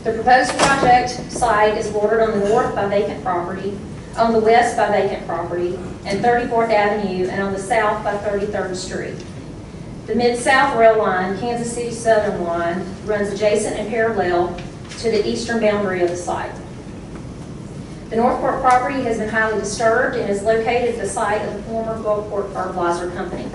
The proposed project site is bordered on the north by vacant property, on the west by vacant property, and 34th Avenue, and on the south by 33rd Street. The Mid-South Rail Line, Kansas City Southern Line, runs adjacent and parallel to the eastern boundary of the site. The Northport property has been highly disturbed and is located at the site of the former Gulfport Fertilizer Company.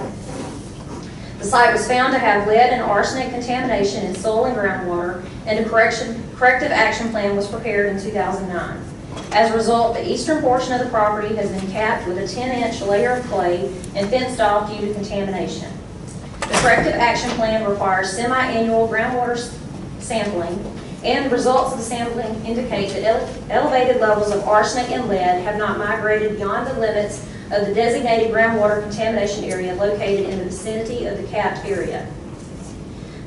The site was found to have lead and arsenic contamination in soil and groundwater, and a corrective action plan was prepared in 2009. As a result, the eastern portion of the property has been capped with a 10-inch layer of clay and fenced off due to contamination. The corrective action plan requires semi-annual groundwater sampling, and the results of the sampling indicate that elevated levels of arsenic and lead have not migrated beyond the limits of the designated groundwater contamination area located in the vicinity of the capped area.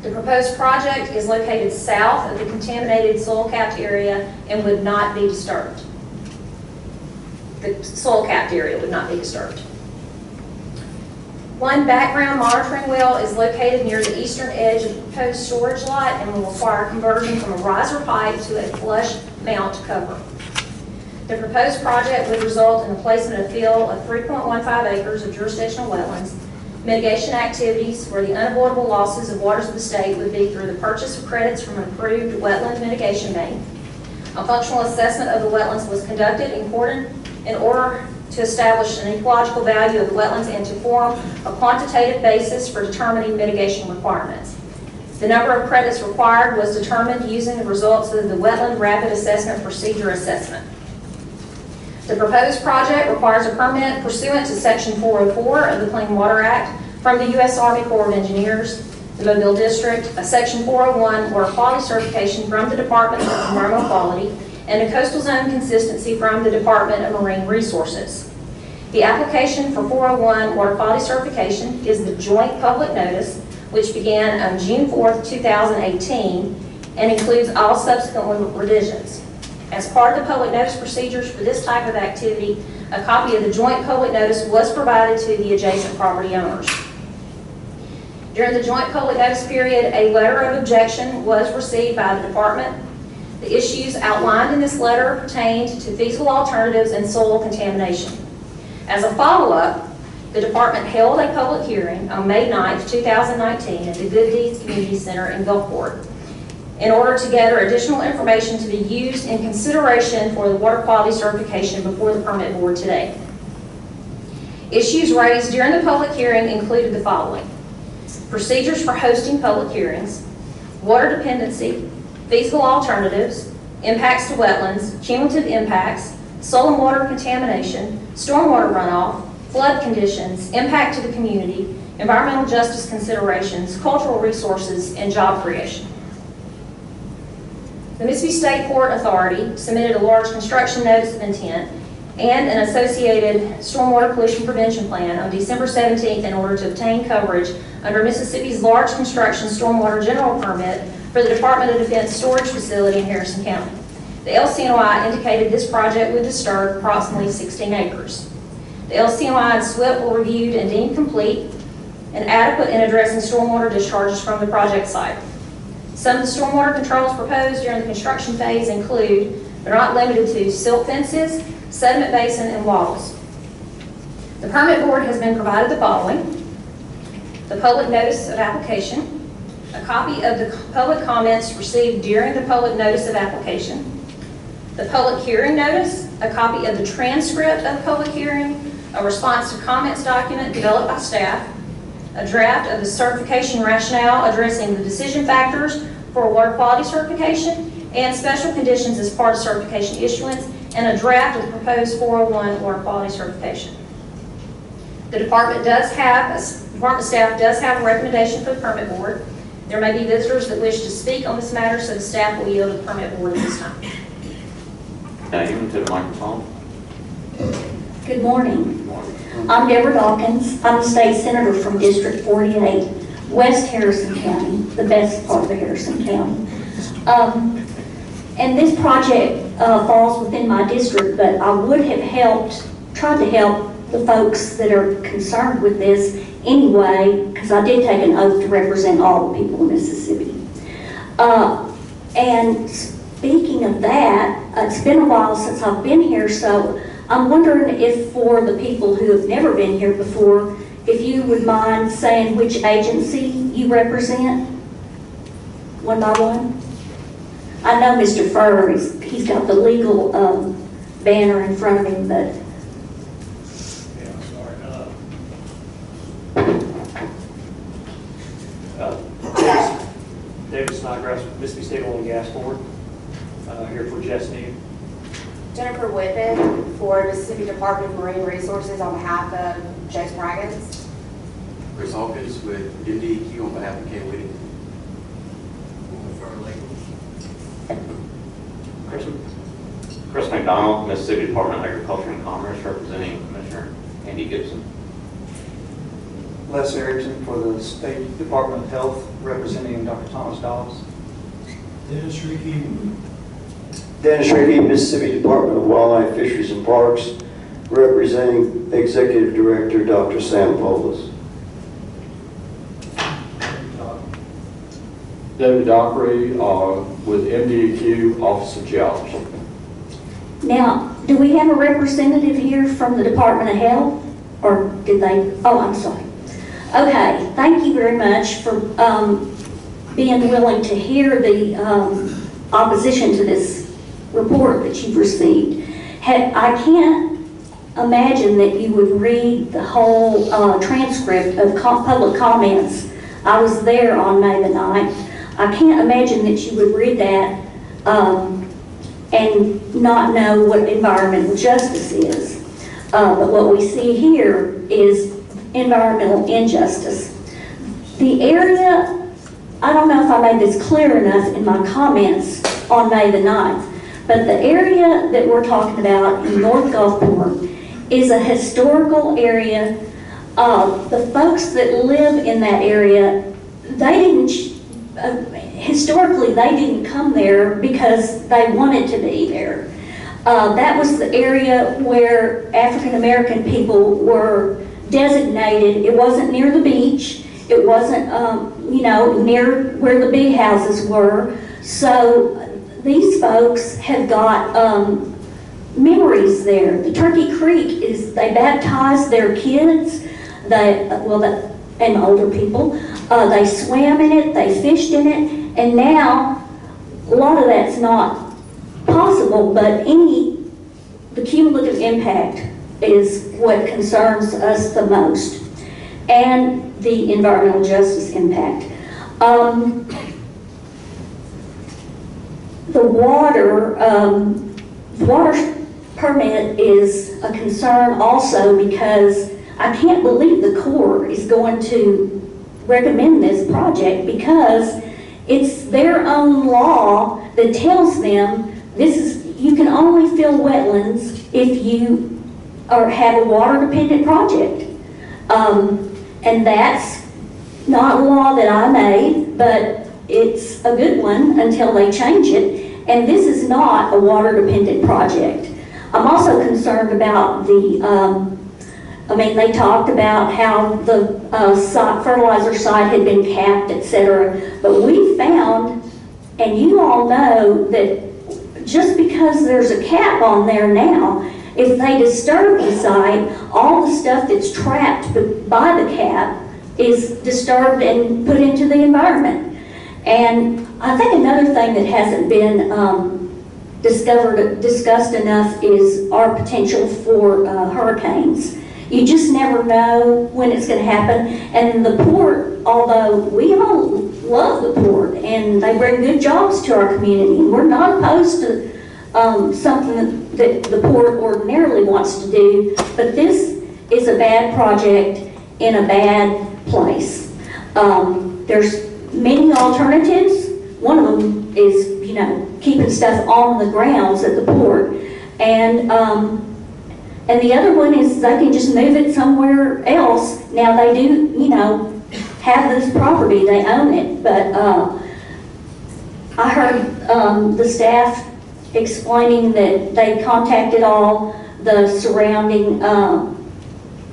The proposed project is located south of the contaminated soil capped area and would not be disturbed. The soil capped area would not be disturbed. One background monitoring well is located near the eastern edge of the proposed storage lot and will require conversion from a riser pipe to a flush mount cover. The proposed project would result in the placement of fill of 3.15 acres of jurisdictional wetlands. Mitigation activities where the unavoidable losses of waters of the state would be through the purchase of credits from an approved wetland mitigation bank. A functional assessment of the wetlands was conducted in order to establish an ecological value of the wetlands and to form a quantitative basis for determining mitigation requirements. The number of credits required was determined using the results of the Wetland Rapid Assessment Procedure Assessment. The proposed project requires a permit pursuant to Section 404 of the Clean Water Act from the U.S. Army Corps of Engineers, the Mobile District, a Section 401 Water Quality Certification from the Department of Environmental Quality, and a coastal zone consistency from the Department of Marine Resources. The application for 401 Water Quality Certification is the joint public notice, which began on June 4th, 2018, and includes all subsequent revisions. As part of the public notice procedures for this type of activity, a copy of the joint public notice was provided to the adjacent property owners. During the joint public notice period, a letter of objection was received by the department. The issues outlined in this letter pertained to feasible alternatives and soil contamination. As a follow-up, the department held a public hearing on May 9th, 2019 at the Good Deeds Community Center in Gulfport in order to gather additional information to be used in consideration for the water quality certification before the permit board today. Issues raised during the public hearing included the following: procedures for hosting public hearings, water dependency, feasible alternatives, impacts to wetlands, cumulative impacts, soil and water contamination, stormwater runoff, flood conditions, impact to the community, environmental justice considerations, cultural resources, and job creation. The Mississippi State Port Authority submitted a large construction notice of intent and an associated stormwater pollution prevention plan on December 17th in order to obtain coverage under Mississippi's large construction stormwater general permit for the Department of Defense storage facility in Harrison County. The LCNOI indicated this project would disturb approximately 16 acres. The LCNOI and SWIP were reviewed and deemed complete and adequate in addressing stormwater discharges from the project site. Some of the stormwater controls proposed during the construction phase include, but are not limited to, silt fences, sediment basin, and walls. The permit board has been provided the following: the public notice of application, a copy of the public comments received during the public notice of application, the public hearing notice, a copy of the transcript of the public hearing, a response to comments document developed by staff, a draft of the certification rationale addressing the decision factors for water quality certification and special conditions as part of certification issuance, and a draft of the proposed 401 water quality certification. The department staff does have a recommendation for the permit board. There may be visitors that wish to speak on this matter, so the staff will yield to the permit board at this time. Even to the microphone. Good morning. I'm Deborah Dawkins. I'm a state senator from District 48, West Harrison County, the best part of Harrison County. And this project falls within my district, but I would have tried to help the folks that are concerned with this anyway, because I did take an oath to represent all the people in Mississippi. And speaking of that, it's been a while since I've been here, so I'm wondering if for the people who have never been here before, if you would mind saying which agency you represent, one by one? I know Mr. Furr, he's got the legal banner in front of him, but... Yeah, I'm sorry. David Snodgrass with Mississippi State Oil and Gas Board, here for Jess New. Jennifer Whitlock for Mississippi Department of Marine Resources on behalf of Joe Spraggins. Chris Hawkins with MDEQ on behalf of Kay Whitty. Chris McDonald, Mississippi Department of Agriculture and Commerce, representing Commissioner Andy Gibson. Les Erickson for the State Department of Health, representing Dr. Thomas Dobbs. Dennis Rickey, Mississippi Department of Wildlife, Fisheries and Parks, representing Executive Director Dr. Sam Polis. David Dockery with MDEQ, Office of Geology. Now, do we have a representative here from the Department of Health? Or did they? Oh, I'm sorry. Okay, thank you very much for being willing to hear the opposition to this report that you've received. I can't imagine that you would read the whole transcript of public comments. I was there on May the 9th. I can't imagine that you would read that and not know what environmental justice is. But what we see here is environmental injustice. The area, I don't know if I made this clear enough in my comments on May the 9th, but the area that we're talking about in North Gulfport is a historical area. The folks that live in that area, they didn't, historically they didn't come there because they wanted to be there. That was the area where African American people were designated. It wasn't near the beach. It wasn't, near where the big houses were. So these folks have got memories there. The Turkey Creek they baptized their kids, and older people. They swam in it, they fished in it, and now a lot of that's not possible, but the cumulative impact is what concerns us the most, and the environmental justice impact. The water permit is a concern also because I can't believe the Corps is going to recommend this project because it's their own law that tells them you can only fill wetlands if you have a water-dependent project. And that's not a law that I made, but it's a good one until they change it. And this is not a water-dependent project. I'm also concerned about they talked about how the fertilizer site had been capped, etc. But we found, and you all know, that just because there's a cap on there now, if they disturb the site, all the stuff that's trapped by the cap is disturbed and put into the environment. And I think another thing that hasn't been discussed enough is our potential for hurricanes. You just never know when it's going to happen. And the port, although we all love the port and they bring good jobs to our community, and we're not opposed to something that the port ordinarily wants to do, but this is a bad project in a bad place. There's many alternatives. One of them is, keeping stuff on the grounds at the port. And the other one is they can just move it somewhere else. Now they do, have this property, they own it. But I heard the staff explaining that they contacted all the surrounding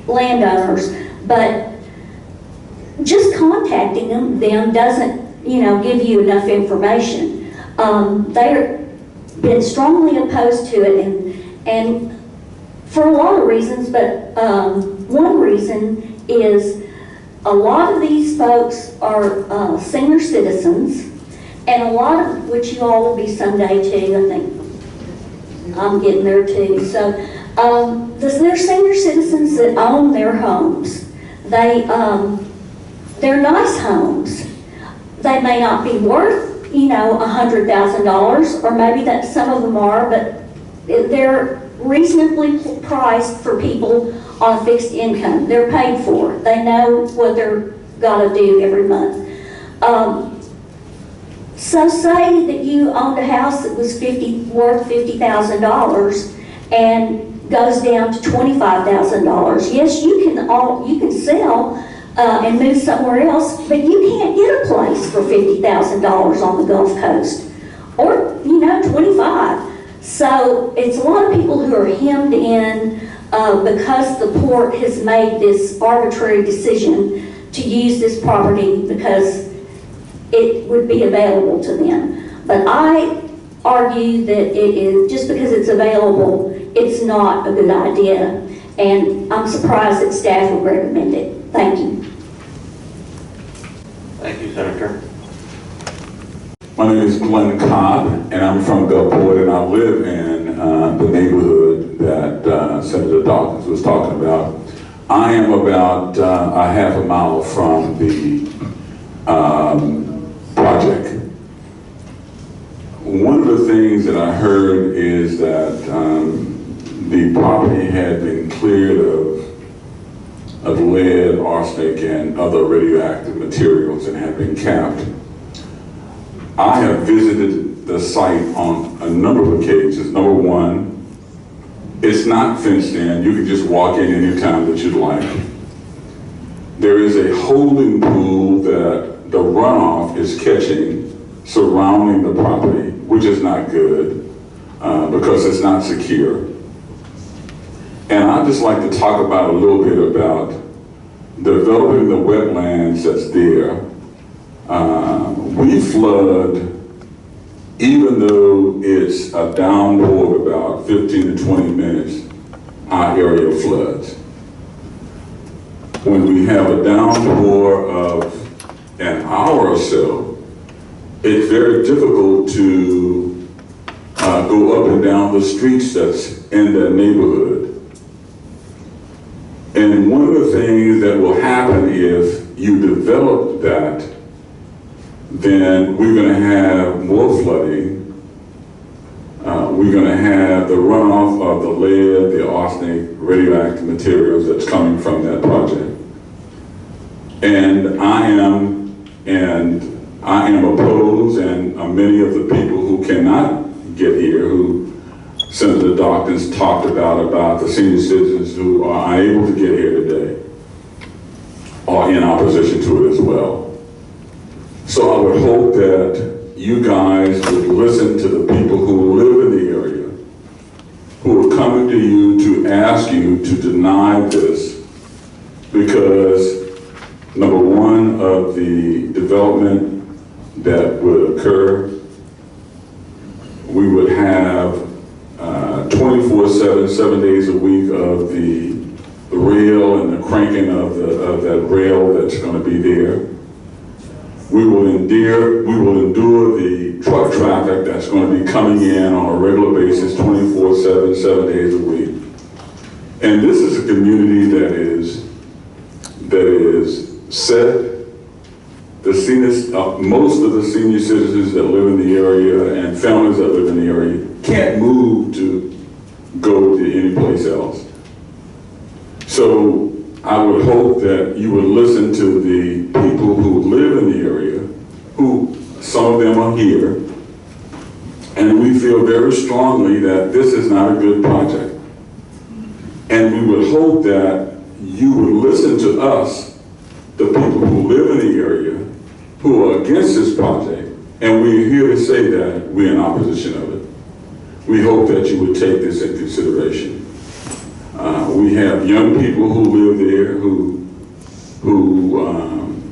landowners, but just contacting them doesn't, give you enough information. been strongly opposed to it, and for a lot of reasons, but one reason is a lot of these folks are senior citizens, and a lot of which you all will be someday too. I think I'm getting there too. So they're senior citizens that own their homes. They're nice homes. They may not be worth, you know, $100,000, or maybe that some of them are, but they're reasonably priced for people on a fixed income. They're paid for. They know what they're got to do every month. So say that you owned a house that was worth $50,000 and goes down to $25,000. Yes, you can sell and move somewhere else, but you can't get a place for $50,000 on the Gulf Coast, or, you know, 25. So it's a lot of people who are hemmed in because the port has made this arbitrary decision to use this property because it would be available to them. But I argue that it is, just because it's available, it's not a good idea. And I'm surprised that staff would recommend it. Thank you. Thank you, Senator. My name is Glenn Cobb, and I'm from Gulfport, and I live in the neighborhood that Senator Dawkins was talking about. I am about a half a mile from the project. One of the things that I heard is that the property had been cleared of lead, arsenic, and other radioactive materials and had been capped. I have visited the site on a number of occasions. Number one, it's not fenced in. You can just walk in anytime that you'd like. There is a holding pool that the runoff is catching surrounding the property, which is not good because it's not secure. And I'd just like to talk about a little bit about developing the wetlands that's there. We flood, even though it's a downpour of about 15 to 20 minutes, our area floods. When we have a downpour of an hour or so, it's very difficult to go up and down the streets that's in that neighborhood. And one of the things that will happen if you develop that, then we're going to have more flooding. We're going to have the runoff of the lead, the arsenic, radioactive materials that's coming from that project. And I am opposed, and many of the people who cannot get here, who Senator Dawkins talked about the senior citizens who are unable to get here today, are in opposition to it as well. So I would hope that you guys would listen to the people who live in the area, who are coming to you to ask you to deny this, because number one, of the development that would occur, we would have 24/7, 7 days a week of the rail and the cranking of that rail that's going to be there. We will endure the truck traffic that's going to be coming in on a regular basis, 24/7, 7 days a week. And this is a community that is set. The seniors, most of the senior citizens that live in the area and families that live in the area can't move to go to any place else. So I would hope that you would listen to the people who live in the area, who some of them are here, and we feel very strongly that this is not a good project. And we would hope that you would listen to us, the people who live in the area, who are against this project, and we're here to say that we're in opposition of it. We hope that you would take this in consideration. We have young people who live there, who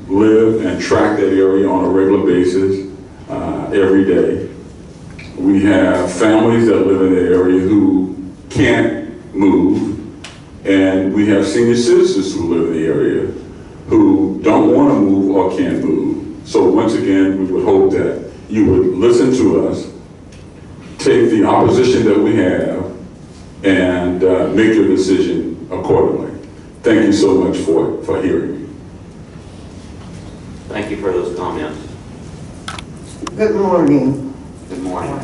live and track that area on a regular basis every day. We have families that live in the area who can't move, and we have senior citizens who live in the area who don't want to move or can't move. So once again, we would hope that you would listen to us, take the opposition that we have, and make your decision accordingly. Thank you so much for hearing me. Thank you for those comments. Good morning. Good morning.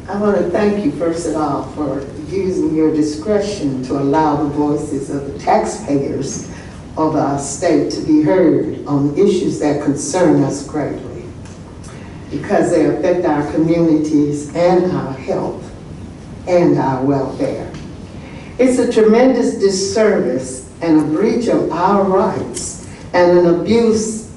I want to thank you first of all for using your discretion to allow the voices of the taxpayers of our state to be heard on issues that concern us greatly, because they affect our communities and our health and our welfare. It's a tremendous disservice and a breach of our rights and an abuse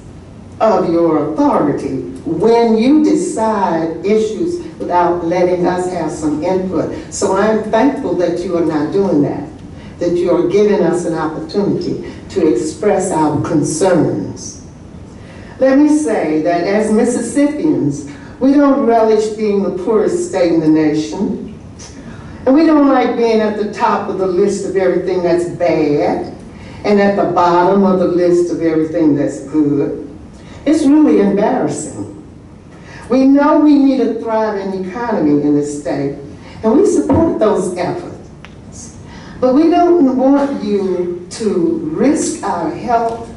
of your authority when you decide issues without letting us have some input. So I'm thankful that you are not doing that you are giving us an opportunity to express our concerns. Let me say that as Mississippians, we don't relish being the poorest state in the nation. And we don't like being at the top of the list of everything that's bad and at the bottom of the list of everything that's good. It's really embarrassing. We know we need a thriving economy in this state, and we support those efforts. But we don't want you to risk our health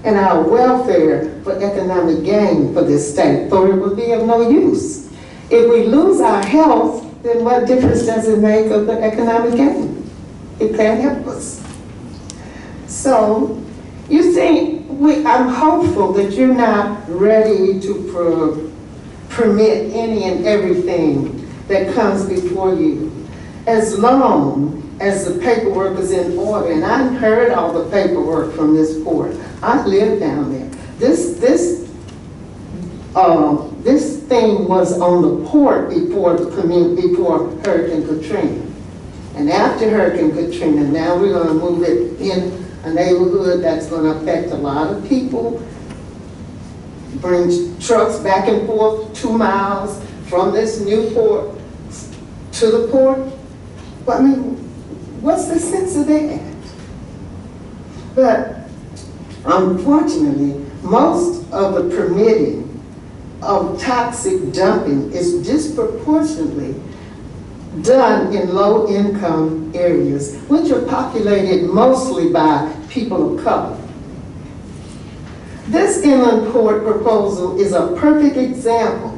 and our welfare for economic gain for this state, for it would be of no use. If we lose our health, then what difference does it make of the economic gain? It can't help us. So, you see, I'm hopeful that you're not ready to permit any and everything that comes before you, as long as the paperwork is in order. And I've heard all the paperwork from this court. I live down there. This thing was on the port before Hurricane Katrina. And after Hurricane Katrina, now we're going to move it in a neighborhood that's going to affect a lot of people. Bring trucks back and forth 2 miles from this new port to the port. But I mean, what's the sense of that? But unfortunately, most of the permitting of toxic dumping is disproportionately done in low-income areas, which are populated mostly by people of color. This inland port proposal is a perfect example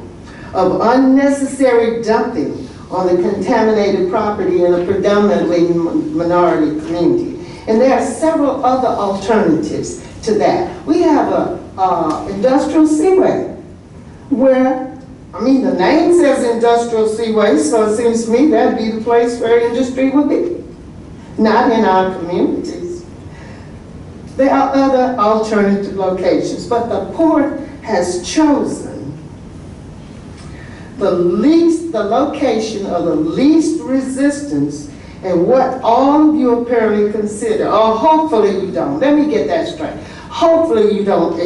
of unnecessary dumping on the contaminated property in a predominantly minority community. And there are several other alternatives to that. We have a industrial seaway where, I mean, the name says industrial seaway, so it seems to me that'd be the place where industry would be, not in our communities. There are other alternative locations, but the port has chosen the location of the least resistance and what all of you apparently consider, or hopefully you don't, let me get that straight. Hopefully you don't,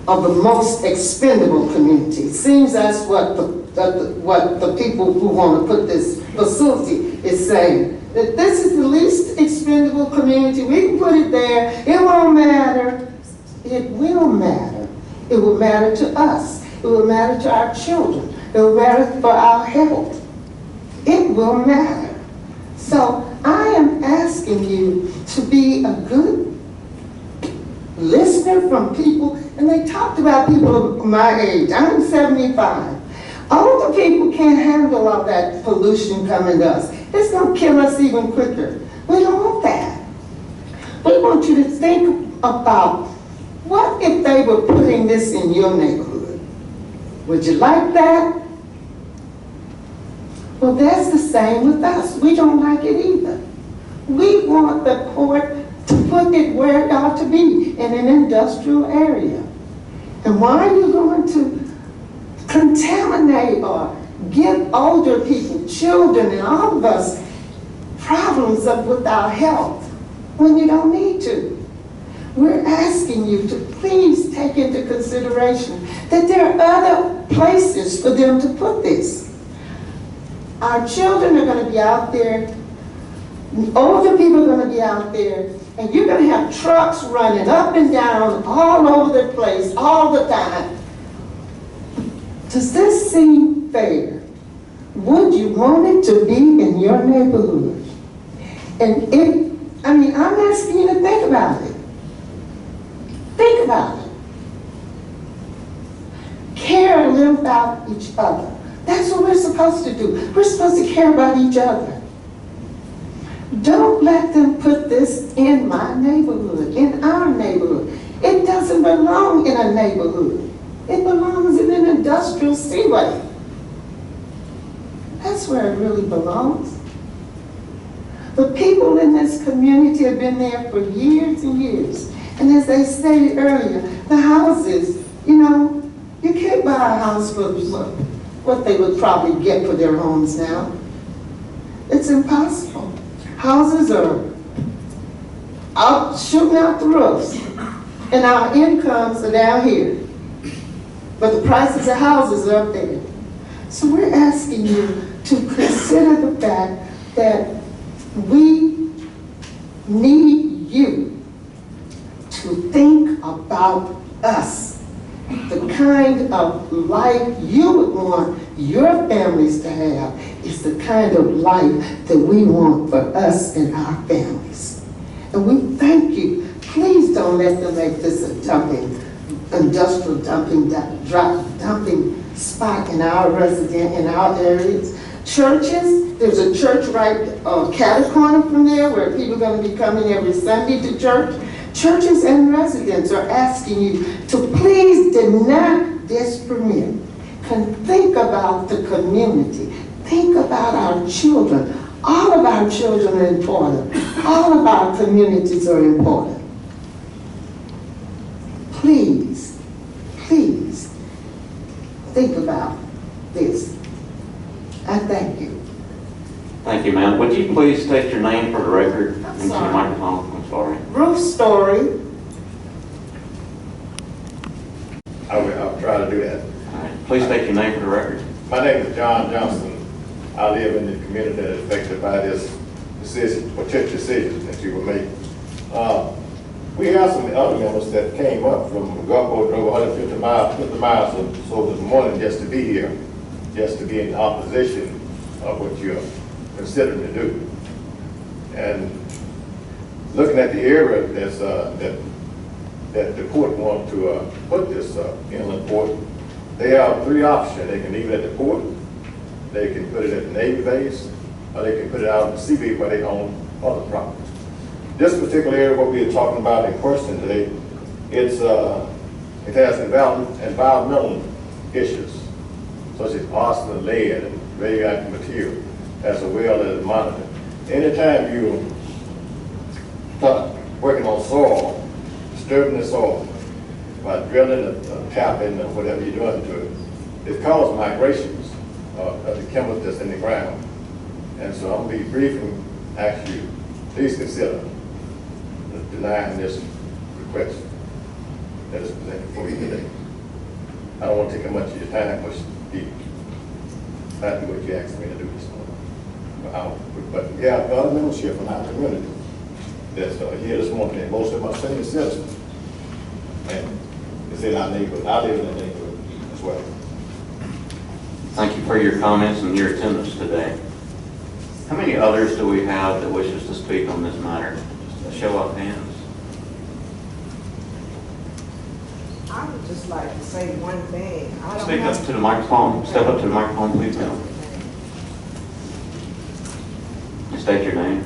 of the most expendable community. Seems that's what the people who want to put this facility is saying. That this is the least expendable community. We can put it there. It won't matter. It will matter. It will matter to us. It will matter to our children. It will matter for our health. It will matter. So I am asking you to be a good listener from people, and they talked about people of my age. I'm 75. Older people can't handle all that pollution coming to us. It's going to kill us even quicker. We don't want that. We want you to think about, what if they were putting this in your neighborhood? Would you like that? Well, that's the same with us. We don't like it either. We want the port to put it where it ought to be, in an industrial area. And why are you going to contaminate or give older people, children, and all of us problems with our health when you don't need to? We're asking you to please take into consideration that there are other places for them to put this. Our children are going to be out there, older people are going to be out there, and you're going to have trucks running up and down all over the place all the time. Does this seem fair? Would you want it to be in your neighborhood? And I'm asking you to think about it. Think about it. Care a little about each other. That's what we're supposed to do. We're supposed to care about each other. Don't let them put this in my neighborhood, in our neighborhood. It doesn't belong in a neighborhood. It belongs in an industrial seaway. That's where it really belongs. The people in this community have been there for years and years. And as they stated earlier, the houses, you can't buy a house for what they would probably get for their homes now. It's impossible. Houses are out, shooting out the roofs, and our incomes are down here. But the prices of houses are up there. So we're asking you to consider the fact that we need you to think about us, the kind of life you would want your families to have is the kind of life that we want for us and our families. And we thank you. Please don't let them make this a industrial dumping spot in our in our areas. Churches, there's a church right catty corner from there where people are going to be coming every Sunday to church. Churches and residents are asking you to please deny this permit. Think about the community. Think about our children. All of our children are important. All of our communities are important. Please, please think about this. I thank you. Thank you, ma'am. Would you please state your name for the record? I'm Into the sorry. microphone. I'm sorry. Ruth Story. I'll try to do that. All right. Please state your name for the record. My name is John Johnson. I live in the community that is affected by this decision, potential decisions that you will make. We have some other members that came up from Gulfport, drove 150 miles or so this morning just to be here, just to be in opposition of what you're considering to do. And looking at the area that's, that the port want to put this inland port, they have three options. They can leave it at the port, they can put it at the Navy base, or they can put it out in the sea beach where they own other properties. This particular area, what we are talking about in question today, it has environmental issues, such as arsenic, lead, and radioactive material, as well as monitoring. Anytime you start working on soil, disturbing the soil, by drilling a tap in or whatever you're doing to it, it causes migrations of the chemicals that's in the ground. And so I'm going to be brief and ask you, please consider denying this request that is presented for you today. I don't want to take up much of your time, but not do what you asked me to do this morning. But we have other members here from our community that's here this morning, and most of them are senior citizens. And it's in our neighborhood. I live in the neighborhood as well. Thank you for your comments and your attendance today. How many others do we have that wishes to speak on this matter? Just a show of hands. I would just like to say one thing. Speak up to the microphone. Step up to the microphone, please. State your name.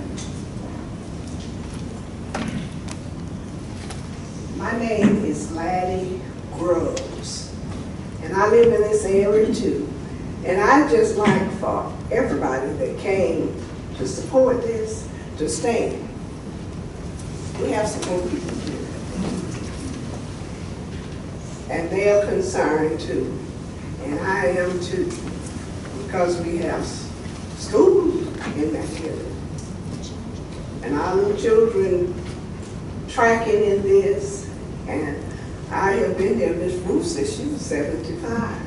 My name is Laddie Groves, and I live in this area too. And I just like for everybody that came to support this to stand. We have some more people here, and they are concerned too, and I am too, because we have schools in that area, and our little children tracking in this, and I have been there, Miss Ruth said she was 75.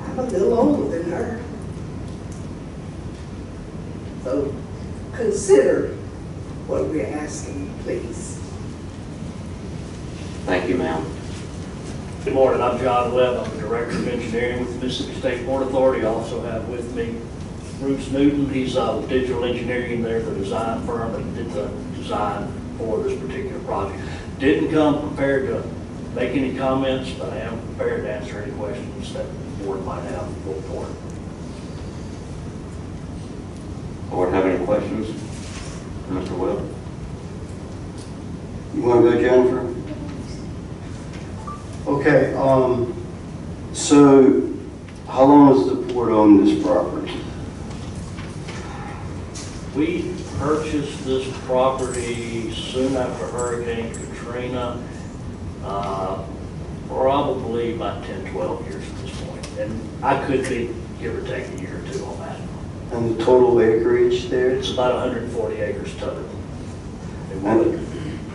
I'm a little older than her. So consider what we're asking, please. Thank you, ma'am. Good morning, I'm John Webb. I'm the Director of Engineering with the Mississippi State Port Authority. I also have with me Bruce Newton. He's with Digital Engineering. They're the design firm that did the design for this particular project. Didn't come prepared to make any comments, but I am prepared to answer any questions that the board might have for the board. Board have any questions? Mr. Webb? You want to go, Jennifer? Okay, so how long has the port owned this property? We purchased this property soon after Hurricane Katrina, probably about 10, 12 years at this point. And I could be, give or take a year or two on that. And the total acreage there? It's about 140 acres total.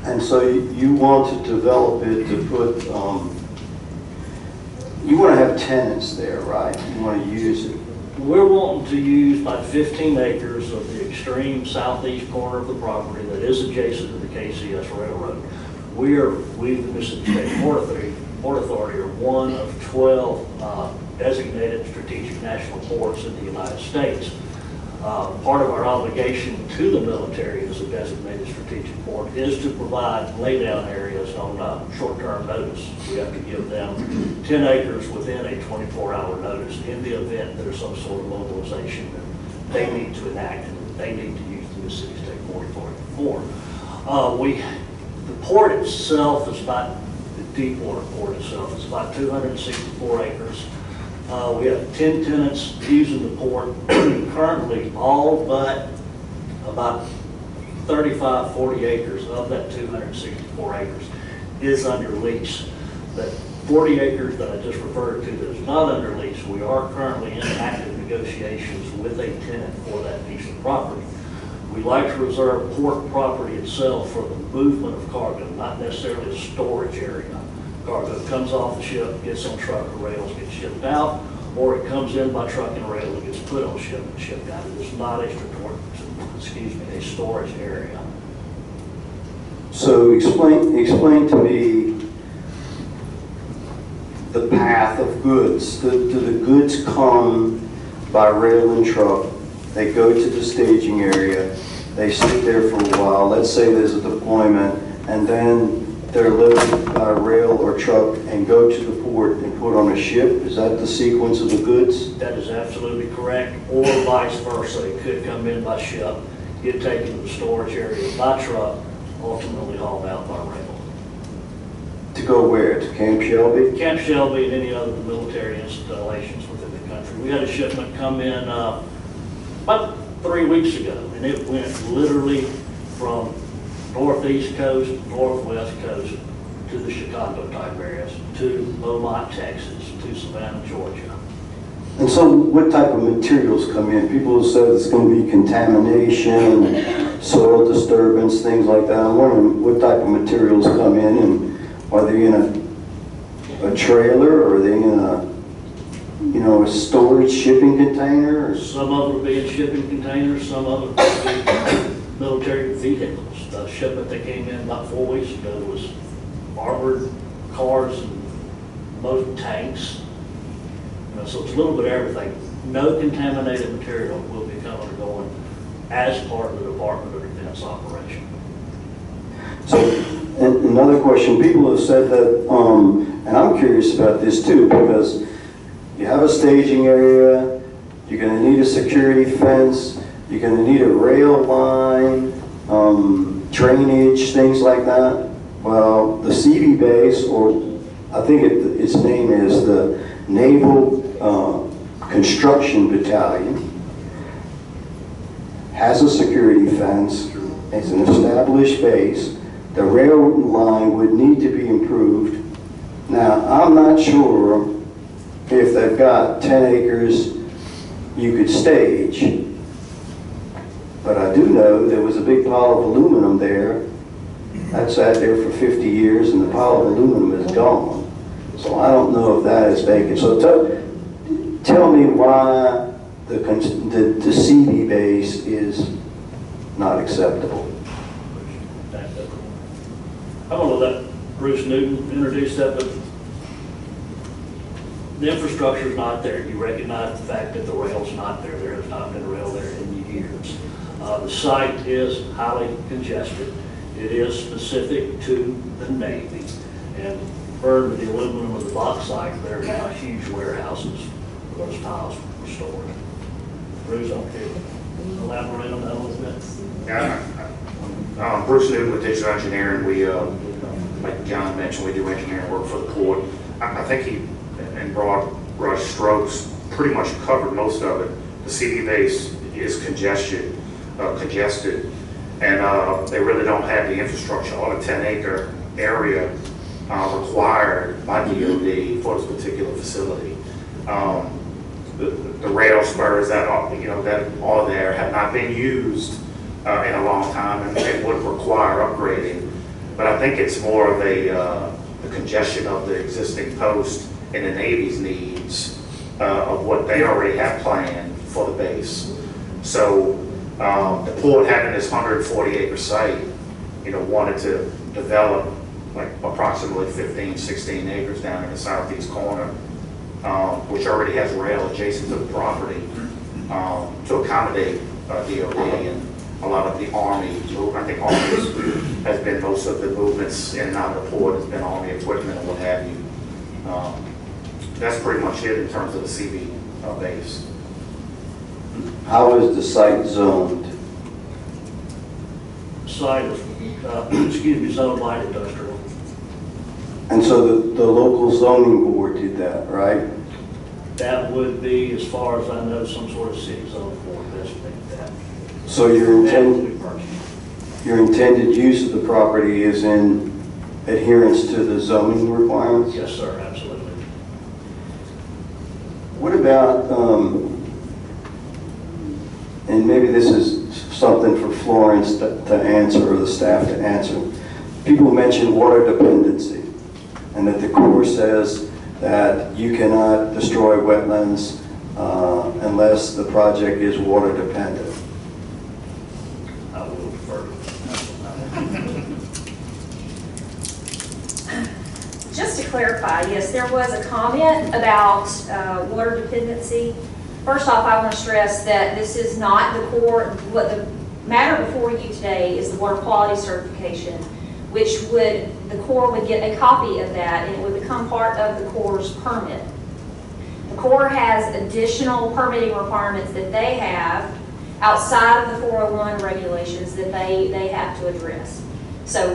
And so you want to develop it to put, you want to have tenants there, right? You want to use it? We're wanting to use about 15 acres of the extreme southeast corner of the property that is adjacent to the KCS Railroad. We, the Mississippi State Port Authority, are one of 12 designated strategic national ports in the United States. Part of our obligation to the military as a designated strategic port is to provide laydown areas on short-term notice. We have to give them 10 acres within a 24-hour notice in the event there's some sort of mobilization that they need to enact and that they need to use the Mississippi State Port Authority for. The port itself is about, the Deepwater Port itself is about 264 acres. We have 10 tenants using the port. Currently, all but about 35, 40 acres of that 264 acres is under lease. That 40 acres that I just referred to that is not under lease, we are currently in active negotiations with a tenant for that piece of property. We like to reserve port property itself for the movement of cargo, not necessarily a storage area. Cargo comes off the ship, gets on truck or rails, gets shipped out, or it comes in by truck and rail and gets put on ship and shipped out. It is not a storage area. So explain to me the path of goods. Do the goods come by rail and truck? They go to the staging area, they sit there for a while, let's say there's a deployment, and then they're loaded by rail or truck and go to the port and put on a ship? Is that the sequence of the goods? That is absolutely correct, or vice versa. It could come in by ship, get taken to the storage area by truck, ultimately hauled out by rail. To go where? To Camp Shelby? Camp Shelby and any other military installations within the country. We had a shipment come in about 3 weeks ago, and it went literally from northeast coast, northwest coast, to the Chicago type areas, to Beaumont, Texas, to Savannah, Georgia. And so what type of materials come in? People have said it's going to be contamination, soil disturbance, things like that. I'm wondering what type of materials come in, and are they in a trailer, or are they in a storage shipping container? Or? Some of them will be in shipping containers, some of them will be military vehicles. The shipment that came in about 4 weeks ago was armored cars and most tanks. So it's a little bit of everything. No contaminated material will be coming or going as part of the Department of Defense operation. So, and another question, people have said that, and I'm curious about this too, because you have a staging area, you're going to need a security fence, you're going to need a rail line, drainage, things like that. Well, the CV base, or I think its name is the Naval Construction Battalion, has a security fence. It's an established base. The rail line would need to be improved. Now, I'm not sure if they've got 10 acres you could stage, but I do know there was a big pile of aluminum there That sat there for 50 years and the pile of aluminum is gone. So I don't know if that is vacant. So tell me why the CB base is not acceptable. I'm going to let Bruce Newton introduce that, but the infrastructure's not there. You recognize the fact that the rail's not there. There has not been a rail there in years. The site is highly congested. It is specific to the Navy. And burned with the aluminum of the bauxite, there are now huge warehouses where those piles were stored. Bruce, I'm here. Elaborate on that a little bit. Yeah, Bruce Newton with Digital Engineering. We, like John mentioned, we do engineering work for the port. I think he, in broad brush strokes, pretty much covered most of it. The CD base is congested, and they really don't have the infrastructure on a 10-acre area required by DOD for this particular facility. The rail spurs that are there have not been used in a long time, and it would require upgrading. But I think it's more of the congestion of the existing post and the Navy's needs of what they already have planned for the base. So the port, having this 140-acre site, wanted to develop like approximately 15, 16 acres down in the southeast corner, which already has rail adjacent to the property to accommodate DOD and a lot of the Army. I think Army has been most of the movements in and out of the port has been Army equipment and what have you. That's pretty much it in terms of the CB base. How is the site zoned? Site is, zoned light industrial. And so the local zoning board did that, right? That would be, as far as I know, some sort of city zone board designated that. So your intended use of the property is in adherence to the zoning requirements? Yes, sir, absolutely. What about, and maybe this is something for Florence to answer or the staff to answer. People mention water dependency and that the Corps says that you cannot destroy wetlands unless the project is water dependent. I will defer. Just to clarify, yes, there was a comment about water dependency. First off, I want to stress that this is not the Corps. What the matter before you today is the water quality certification, which the Corps would get a copy of that and it would become part of the Corps' permit. The Corps has additional permitting requirements that they have outside of the 401 regulations that they have to address. So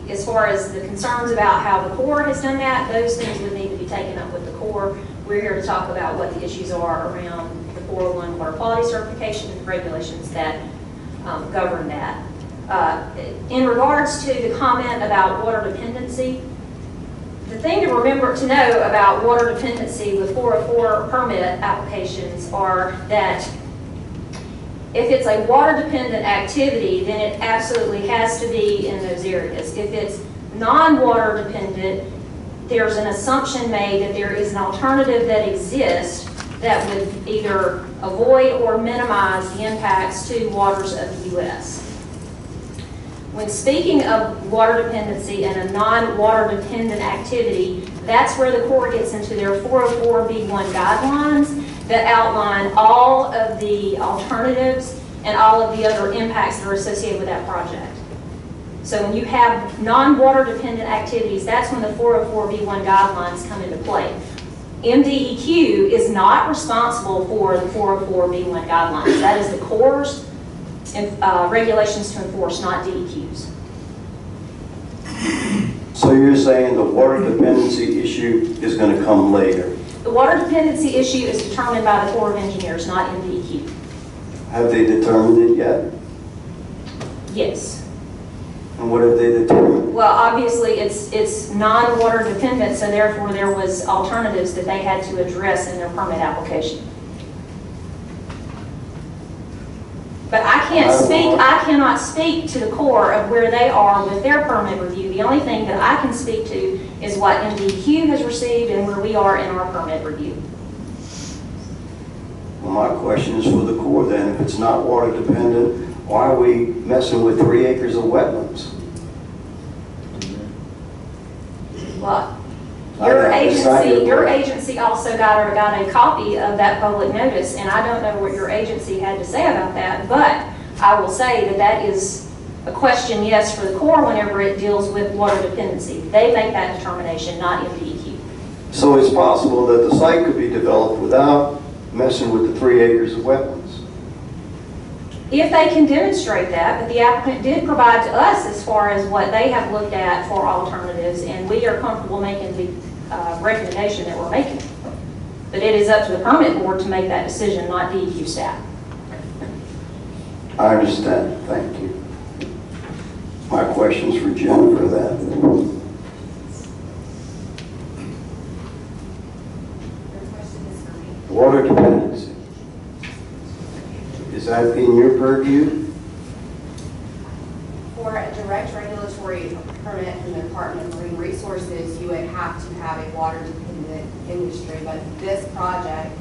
as far as the concerns about how the Corps has done that, those things would need to be taken up with the Corps. We're here to talk about what the issues are around the 401 water quality certification and regulations that govern that. In regards to the comment about water dependency, the thing to remember to know about water dependency with 404 permit applications are that if it's a water dependent activity, then it absolutely has to be in those areas. If it's non-water dependent, there's an assumption made that there is an alternative that exists that would either avoid or minimize the impacts to waters of the U.S. When speaking of water dependency and a non-water dependent activity, that's where the Corps gets into their 404B1 guidelines that outline all of the alternatives and all of the other impacts that are associated with that project. So when you have non-water dependent activities, that's when the 404B1 guidelines come into play. MDEQ is not responsible for the 404B1 guidelines. That is the Corps' regulations to enforce, not DEQ's. So you're saying the water dependency issue is going to come later? The water dependency issue is determined by the Corps of Engineers, not MDEQ. Have they determined it yet? Yes. And what have they determined? Well, obviously it's non-water dependent, so therefore there was alternatives that they had to address in their permit application. But I cannot speak to the core of where they are with their permit review. The only thing that I can speak to is what MDEQ has received and where we are in our permit review. Well, my question is for the Corps then. If it's not water dependent, why are we messing with 3 acres of wetlands? Well, your agency also got a copy of that public notice, and I don't know what your agency had to say about that, but I will say that that is a question, yes, for the Corps whenever it deals with water dependency. They make that determination, not MDEQ. So it's possible that the site could be developed without messing with the 3 acres of wetlands? If they can demonstrate that, but the applicant did provide to us as far as what they have looked at for alternatives, and we are comfortable making the recommendation that we're making. But it is up to the permit board to make that decision, not DEQ staff. I understand. Thank you. My question's for Jennifer then. Water dependency. Is that in your purview? For a direct regulatory permit from the Department of Marine Resources, you would have to have a water-dependent industry, but this project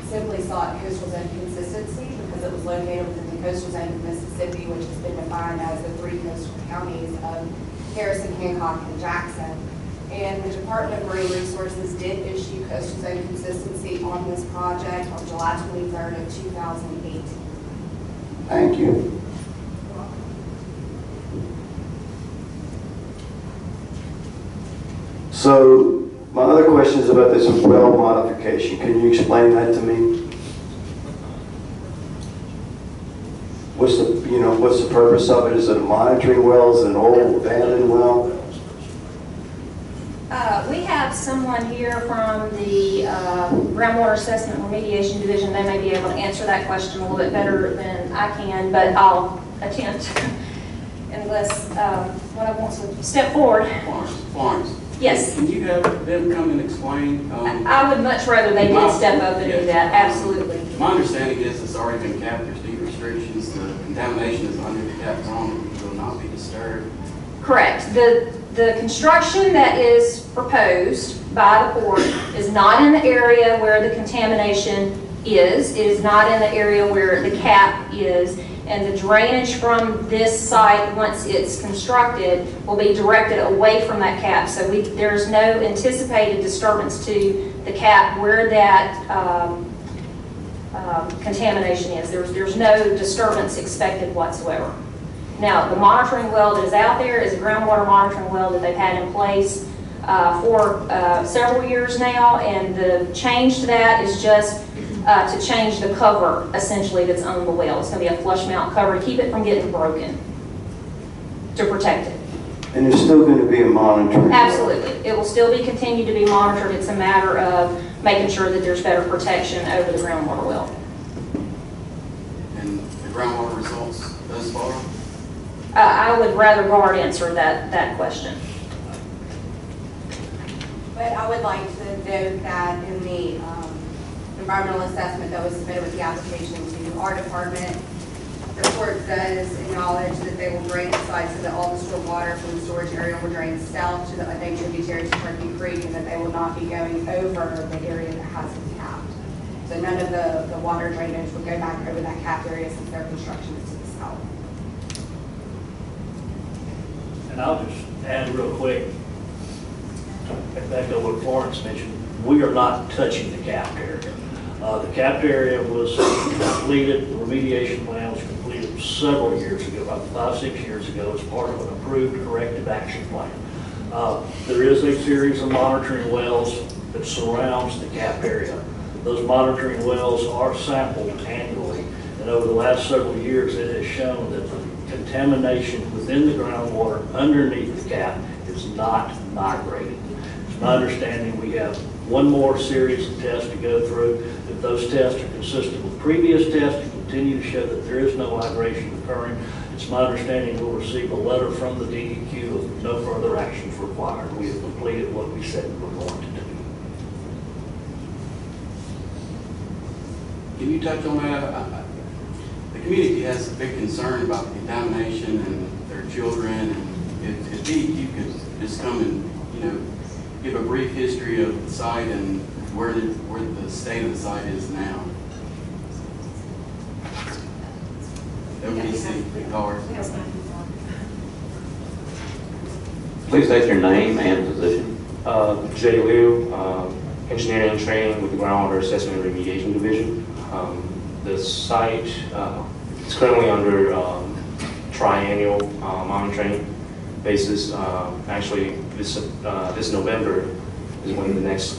simply sought coastal zone consistency because it was located within the coastal zone of Mississippi, which has been defined as the 3 coastal counties of Harrison, Hancock, and Jackson. And the Department of Marine Resources did issue coastal zone consistency on this project on July 23rd of 2018. Thank you. So my other question is about this well modification. Can you explain that to me? What's the purpose of it? Is it a monitoring well? Is it an old abandoned well? We have someone here from the Groundwater Assessment Remediation Division. They may be able to answer that question a little bit better than I can, but I'll attempt unless one of them wants to step forward. Florence. Yes. Can you have them come and explain? I would much rather they did step up and do that, absolutely. My understanding is it's already been capped, there's deed restrictions, the contamination is under the cap zone, it will not be disturbed. Correct. The construction that is proposed by the port is not in the area where the contamination is. It is not in the area where the cap is. And the drainage from this site, once it's constructed, will be directed away from that cap. So there's no anticipated disturbance to the cap where that contamination is. There's no disturbance expected whatsoever. Now, the monitoring well that is out there is a groundwater monitoring well that they've had in place for several years now, and the change to that is just to change the cover, essentially, that's on the well. It's going to be a flush mount cover to keep it from getting broken, to protect it. And there's still going to be a monitoring? Absolutely. It will still be continued to be monitored. It's a matter of making sure that there's better protection over the groundwater well. And the groundwater results thus far? I would rather Guard answer that question. But I would like to note that in the environmental assessment that was submitted with the application to our department, the court does acknowledge that they will drain the site so that all the stored water from the storage area will drain south to the unnamed tributary to Turkey Creek, and that they will not be going over the area that has been capped. So none of the water drainage will go back over that capped area since their construction is to the south. And I'll just add real quick, back to what Florence mentioned, we are not touching the capped area. The capped area was completed, the remediation plan was completed several years ago, about 5-6 years ago, as part of an approved corrective action plan. There is a series of monitoring wells that surrounds the capped area. Those monitoring wells are sampled annually, and over the last several years it has shown that the contamination within the groundwater underneath the cap is not migrating. It's my understanding we have one more series of tests to go through. If those tests are consistent with previous tests and continue to show that there is no migration occurring, it's my understanding we'll receive a letter from the DEQ of no further actions required. We have completed what we said we were going to do. Can you touch on that? The community has a big concern about the contamination and their children, and if DEQ could just come and, give a brief history of the site and where the state of the site is now. OPC, cars. Please state your name and position. Jay Liu, engineering and training with the Groundwater Assessment and Remediation Division. The site is currently under triennial monitoring basis. Actually, this November is when the next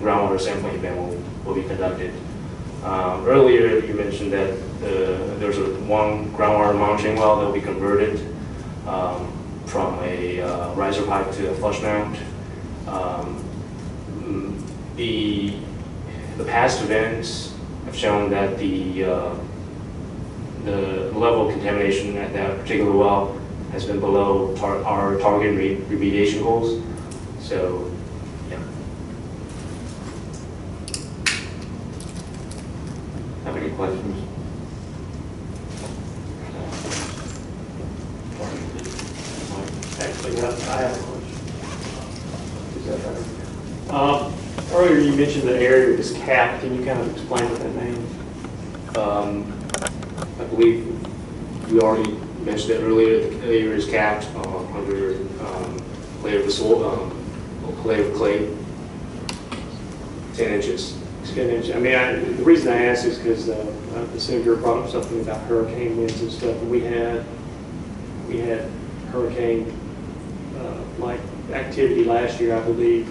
groundwater sampling event will be conducted. Earlier, you mentioned that there's one groundwater monitoring well that will be converted from a riser pipe to a flush mount. The past events have shown that the level of contamination at that particular well has been below our target remediation goals. So, yeah. Have any questions? Actually, I have a question. Is that better? Earlier you mentioned the area was capped. Can you kind of explain what that means? I believe we already mentioned that earlier. The area is capped under layer of soil, layer of clay, 10 inches. 10 inches. I mean, the reason I ask is because the senator brought up something about hurricane winds and stuff. And we had hurricane like activity last year, I believe.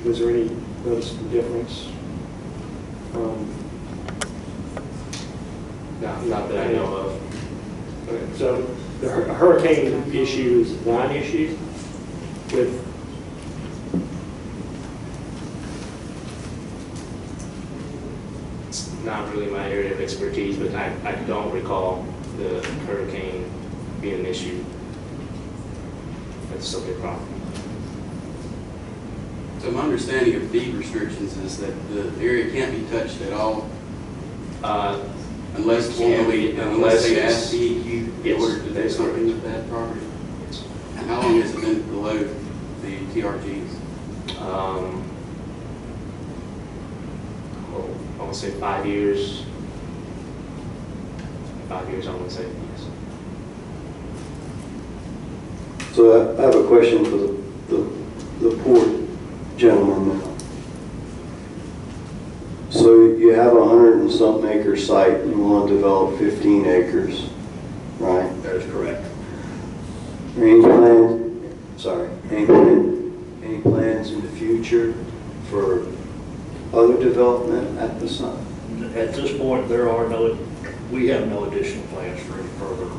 Was there any noticeable difference from? No, not that I know of. Okay, so the hurricane issue is a non-issue with. It's not really my area of expertise, but I don't recall the hurricane being an issue at the subject property. So my understanding of deed restrictions is that the area can't be touched at all unless they ask DEQ in order to do something with that property. Yes. And how long has it been below the TRGs? I want to say 5 years. 5 years, I want to say, yes. So I have a question for the poor gentleman now. So you have 100 and something acre site and you want to develop 15 acres, right? That is correct. Any plans in the future for other development at the site? At this point, we have no additional plans for any further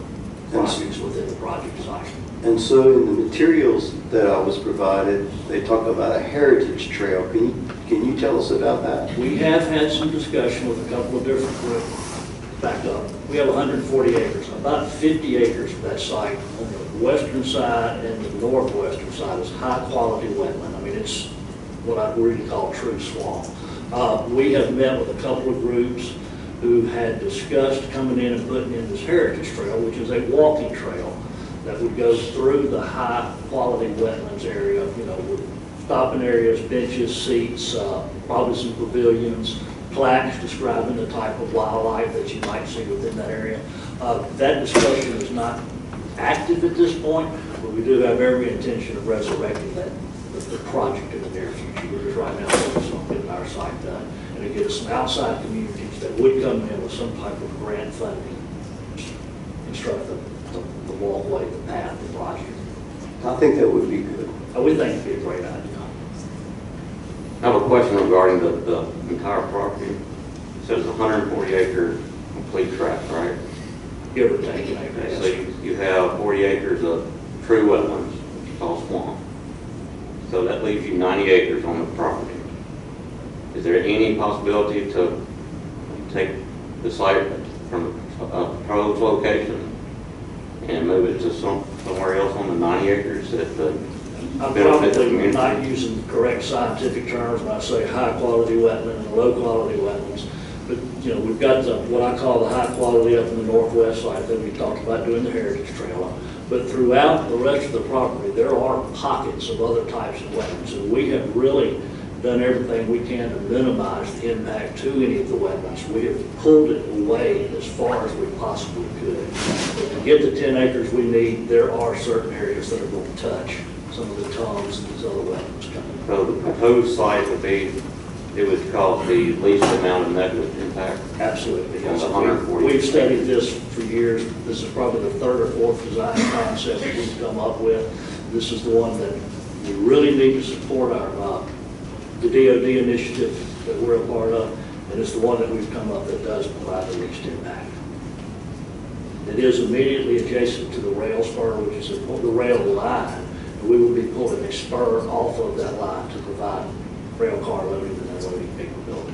projects within the project site. And so in the materials that I was provided, they talk about a heritage trail. Can you tell us about that? We have had some discussion with a couple of different groups. Back up. We have 140 acres. About 50 acres of that site on the western side and the northwestern side is high quality wetland. I mean, it's what I really call true swamp. We have met with a couple of groups who had discussed coming in and putting in this heritage trail, which is a walking trail that would go through the high-quality wetlands area, with stopping areas, benches, seats, probably some pavilions, plaques describing the type of wildlife that you might see within that area. That discussion is not active at this point, but we do have every intention of resurrecting the project in the near future. We're just right now focused on getting our site done and to get some outside communities that would come in with some type of grant funding, construct the walkway, the path, the project. I think that would be good. We think it'd be a great idea. I have a question regarding the entire property. It says 140 acre complete tract, right? Give or take an acre. Okay, so you have 40 acres of true wetlands, which is all swamp. So that leaves you 90 acres on the property. Is there any possibility to take the site from a proposed location and move it to somewhere else on the 90 acres that I'm benefit the probably community? not using the correct scientific terms when I say high quality wetland and low quality wetlands. But, you know, we've got what I call the high quality up in the northwest side that we talked about doing the Heritage Trail on. But throughout the rest of the property, there are pockets of other types of wetlands. And we have really done everything we can to minimize the impact to any of the wetlands. We have pulled it away as far as we possibly could. But to get the 10 acres we need, there are certain areas that are going to touch some of the tongues and these other wetlands coming. So the proposed site would be, it would cause the least amount of negative impact? Absolutely. On the 140. We've studied this for years. This is probably the third or fourth design concept that we've come up with. This is the one that we really need to support the DOD initiative that we're a part of, and it's the one that we've come up that does provide the least impact. It is immediately adjacent to the rail spur, which is the rail line, and we will be pulling a spur off of that line to provide rail car loading and unloading capability.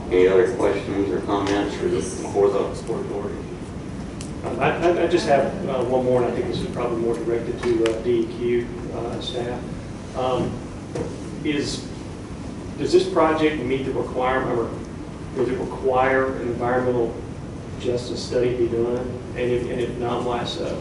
Any other questions or comments for the Port Authority? I just have one more, and I think this is probably more directed to DEQ staff. Does this project meet the requirement, or does it require an environmental justice study be done? And if not, why so?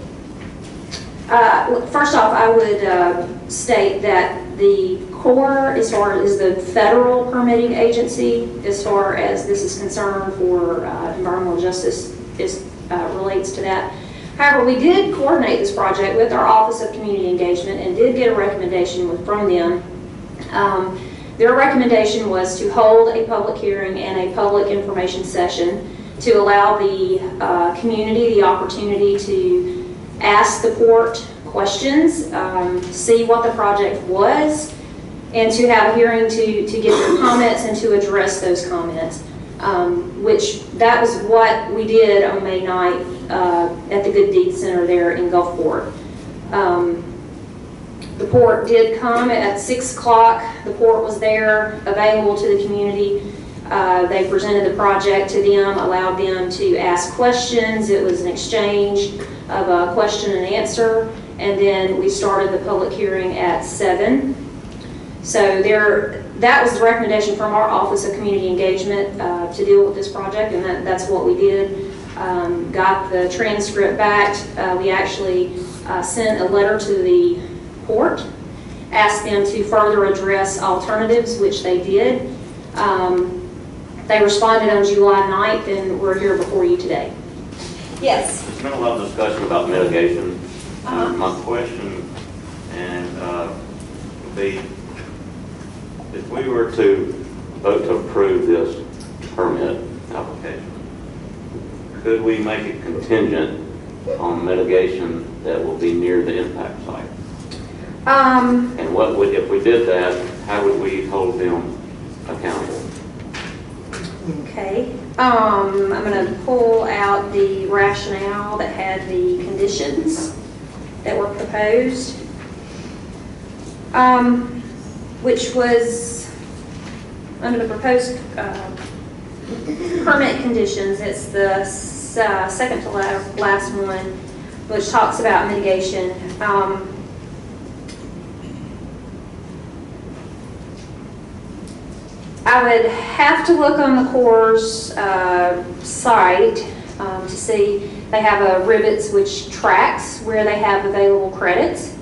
First off, I would state that the Corps, as far as the federal permitting agency, as far as this is concerned for environmental justice, relates to that. However, we did coordinate this project with our Office of Community Engagement and did get a recommendation from them. Their recommendation was to hold a public hearing and a public information session to allow the community the opportunity to ask the Port questions, see what the project was, and to have a hearing to get their comments and to address those comments. Which that was what we did on May 9th at the Good Deeds Center there in Gulfport. The Port did come at 6 o'clock. The Port was there, available to the community. They presented the project to them, allowed them to ask questions. It was an exchange of a question and answer, and then we started the public hearing at 7. So that was the recommendation from our Office of Community Engagement to deal with this project, and that's what we did. Got the transcript back. We actually sent a letter to the Port, asked them to further address alternatives, which they did. They responded on July 9th, and we're here before you today. Yes? There's been a lot of discussion about mitigation. My question would be, if we were to vote to approve this permit application, could we make it contingent on mitigation that will be near the impact site? And what would, if we did that, how would we hold them accountable? Okay. I'm going to pull out the rationale that had the conditions that were proposed. Which was under the proposed permit conditions. It's the second to last one, which talks about mitigation. I would have to look on the Corps' site to see. They have a rivets which tracks where they have available credits.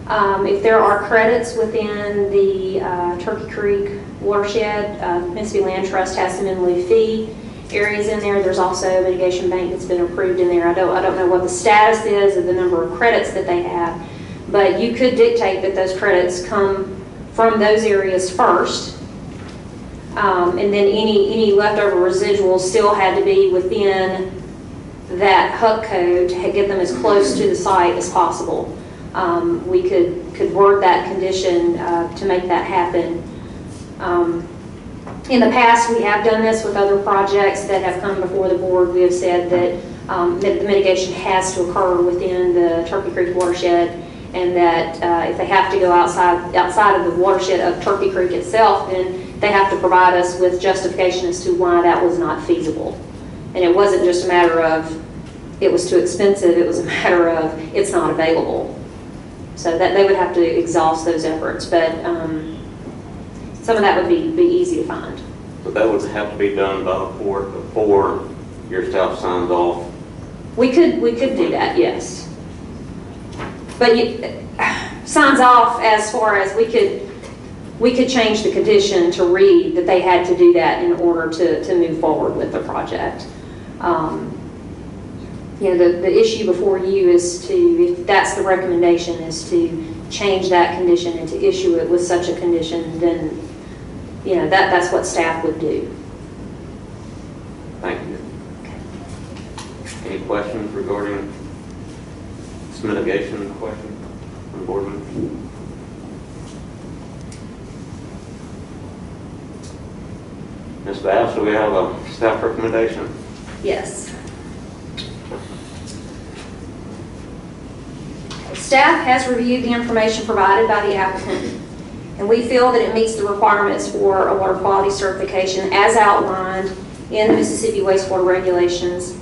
If there are credits within the Turkey Creek watershed, Mississippi Land Trust has some in lieu fee areas in there. There's also a mitigation bank that's been approved in there. I don't know what the status is of the number of credits that they have, but you could dictate that those credits come from those areas first, and then any leftover residuals still had to be within that HUC code to get them as close to the site as possible. We could word that condition to make that happen. In the past, we have done this with other projects that have come before the board. We have said that the mitigation has to occur within the Turkey Creek watershed, and that if they have to go outside of the watershed of Turkey Creek itself, then they have to provide us with justification as to why that was not feasible. And it wasn't just a matter of it was too expensive, it was a matter of it's not available. So that they would have to exhaust those efforts, but some of that would be easy to find. So that would have to be done by the court before your staff signs off. We could do that, yes. But signs off as far as we could change the condition to read that they had to do that in order to move forward with the project. You know, the issue before you is to, if that's the recommendation, is to change that condition and to issue it with such a condition, then, you know, that's what staff would do. Thank you. Any questions regarding this mitigation question from the board members? Ms. Bass, do we have a staff recommendation? Yes. Staff has reviewed the information provided by the applicant, and we feel that it meets the requirements for a water quality certification as outlined in the Mississippi wastewater regulations,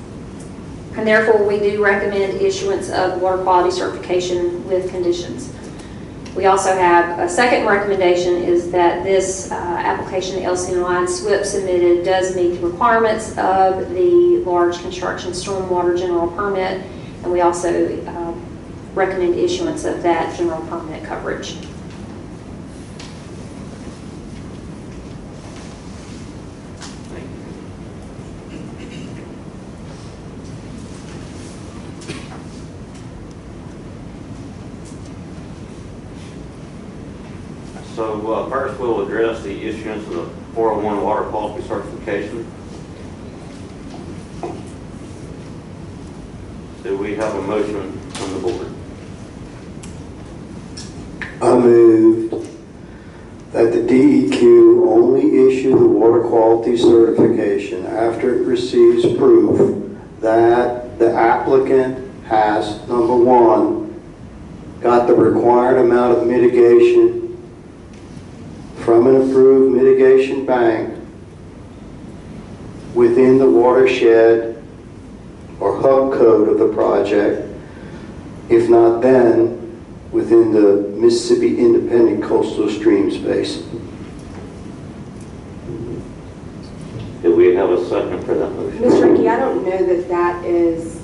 and therefore we do recommend issuance of water quality certification with conditions. We also have a second recommendation, is that this application, the LCNY SWIP submitted, does meet the requirements of the large construction stormwater general permit, and we also recommend issuance of that general permit coverage. So first we'll address the issuance of the 401 water quality certification. Do we have a motion from the board? I moved that the DEQ only issue the water quality certification after it receives proof that the applicant has, number one, got the required amount of mitigation from an approved mitigation bank within the watershed or hub code of the project, if not then, within the Mississippi Independent Coastal Streams Basin. Do we have a second for that motion? Ms. Rickey, I don't know that that is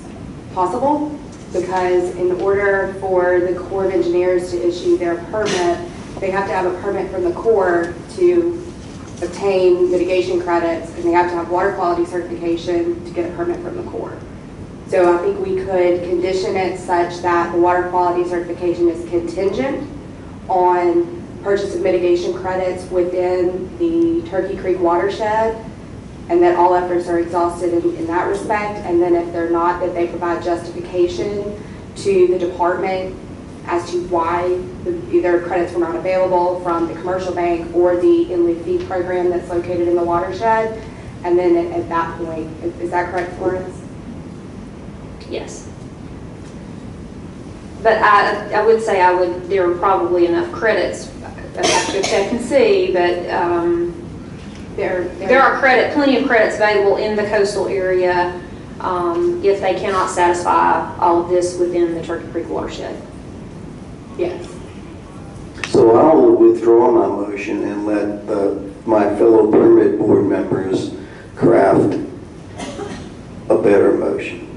possible, because in order for the Corps of Engineers to issue their permit, they have to have a permit from the Corps to obtain mitigation credits, and they have to have water quality certification to get a permit from the Corps. So I think we could condition it such that the water quality certification is contingent on purchase of mitigation credits within the Turkey Creek watershed, and that all efforts are exhausted in that respect. And then if they're not, that they provide justification to the department as to why either credits were not available from the commercial bank or the in lieu fee program that's located in the watershed. And then at that point, is that correct, Florence? Yes. But I would say there are probably enough credits. I have to check and see, but there are plenty of credits available in the coastal area if they cannot satisfy all of this within the Turkey Creek watershed. Yes. So I will withdraw my motion and let my fellow permit board members craft a better motion.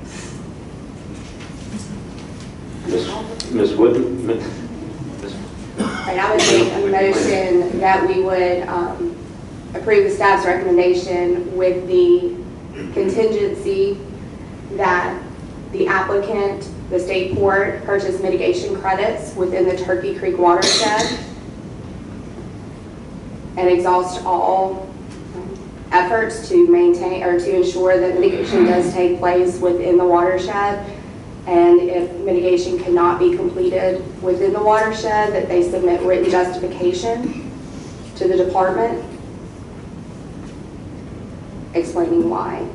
Ms. Wood? Right, I would make a motion that we would approve the staff's recommendation with the contingency that the applicant, the state port, purchase mitigation credits within the Turkey Creek watershed and exhaust all efforts to maintain or to ensure that mitigation does take place within the watershed. And if mitigation cannot be completed within the watershed, that they submit written justification to the department explaining why.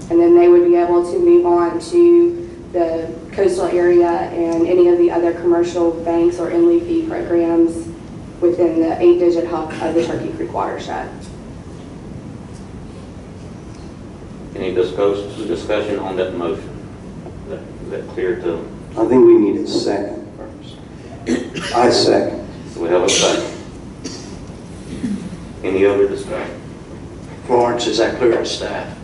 And then they would be able to move on to the coastal area and any of the other commercial banks or in lieu fee programs within the 8-digit hub of the Turkey Creek watershed. Any discussion on that motion? Is that clear to? I think we need a second first. I second. So we have a second. Any other discussion? Florence, is that clear to staff?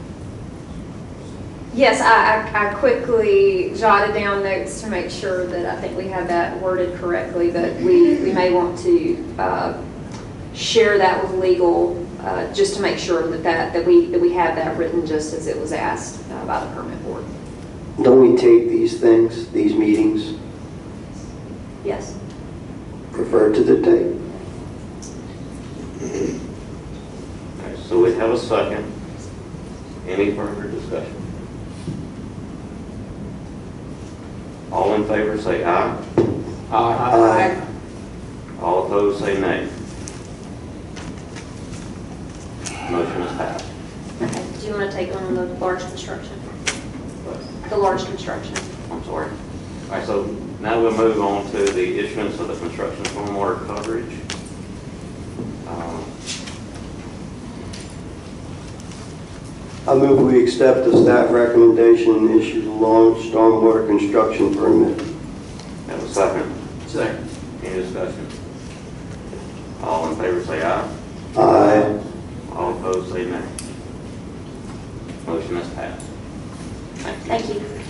Yes, I quickly jotted down notes to make sure that I think we have that worded correctly, but we may want to share that with legal, just to make sure that we have that written just as it was asked by the permit board. Don't we tape these things, these meetings? Yes. Refer to the tape. Okay, so we have a second. Any further discussion? All in favor say aye. Aye. All opposed say nay. Motion is passed. Okay, do you want to take on the large construction? The large construction. I'm sorry. All right, so now we'll move on to the issuance of the construction stormwater coverage. I move we accept the staff recommendation and issue the long stormwater construction permit. Have a second. Second. Any discussion? All in favor say aye. Aye. All opposed say nay. Motion is passed. Thank you. Thank you.